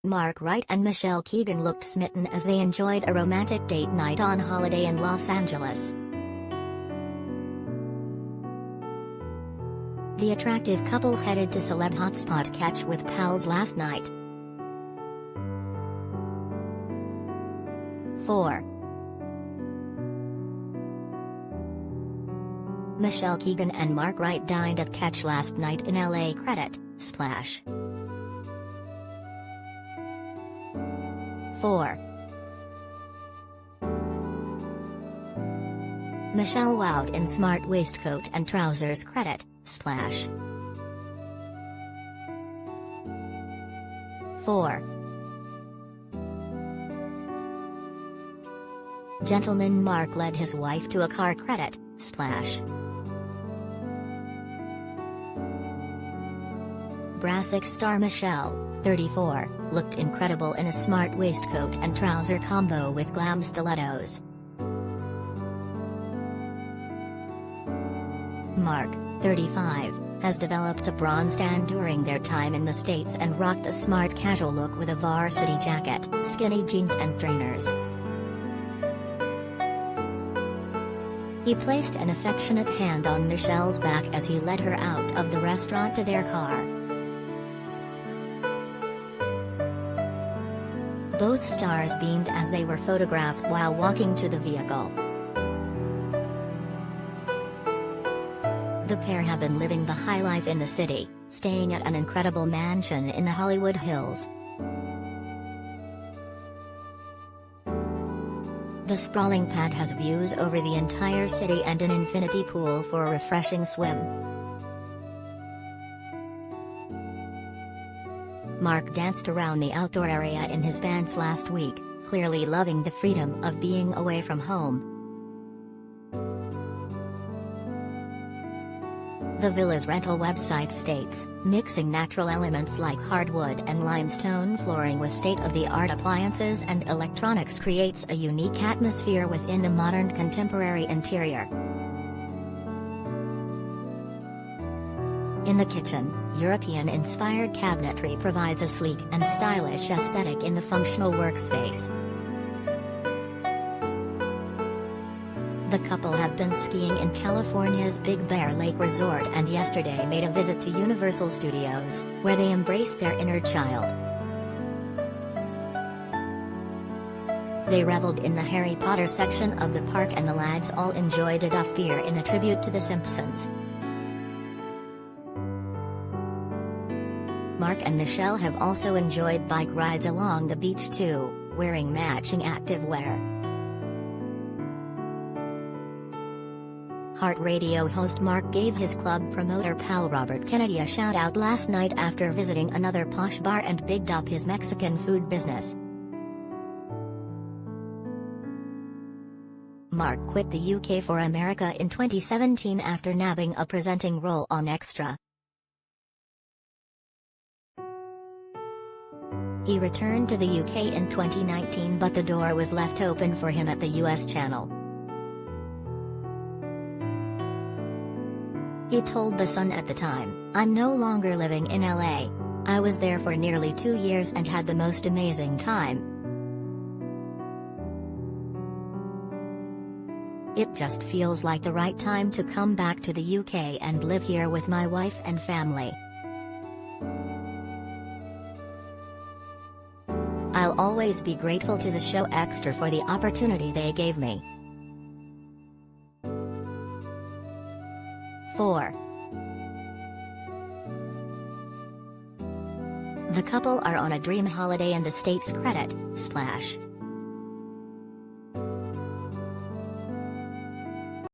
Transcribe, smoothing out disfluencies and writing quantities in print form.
Mark Wright and Michelle Keegan looked smitten as they enjoyed a romantic date night on holiday in Los Angeles. The attractive couple headed to celeb hotspot catch with pals last night. 4. Michelle Keegan and Mark Wright dined at Catch last night in LACredit, splash. 4. Michelle wowed in smart waistcoat and trousers credit, splash. 4. Gentleman Mark led his wife to a carCredit, splash. Brassic star Michelle, 34, looked incredible in a smart waistcoat and trouser combo with glam stilettos. Mark, 35, has developed a bronze tan during their time in the States and rocked a smart casual look with a varsity jacket, skinny jeans and trainers. He placed an affectionate hand on Michelle's back as he led her out of the restaurant to their car. Both stars beamed as they were photographed while walking to the vehicle. The pair have been living the high life in the city, staying at an incredible mansion in the Hollywood Hills. The sprawling pad has views over the entire city and an infinity pool for a refreshing swim. Mark danced around the outdoor area in his pants last week, clearly loving the freedom of being away from home. The villa's rental website states, mixing natural elements like hardwood and limestone flooring with state-of-the-art appliances and electronics creates a unique atmosphere within a modern contemporary interior. In the kitchen, European-inspired cabinetry provides a sleek and stylish aesthetic in the functional workspace. The couple have been skiing in California's Big Bear Lake Resort and yesterday made a visit to Universal Studios, where they embraced their inner child. They reveled in the Harry Potter section of the park and the lads all enjoyed a Duff beer in a tribute to The Simpsons. Mark and Michelle have also enjoyed bike rides along the beach too, wearing matching activewear. Heart Radio host Mark gave his club promoter pal Robert Kennedy a shout-out last night after visiting another posh bar and bigged up his Mexican food business. Mark quit the UK for America in 2017 after nabbing a presenting role on Extra. He returned to the UK in 2019 but the door was left open for him at the US channel. He told The Sun at the time, "I'm no longer living in LA. I was there for nearly 2 years and had the most amazing time. It just feels like the right time to come back to the UK and live here with my wife and family. I'll always be grateful to the show Extra for the opportunity they gave me." 4. The couple are on a dream holiday in the States credit, splash.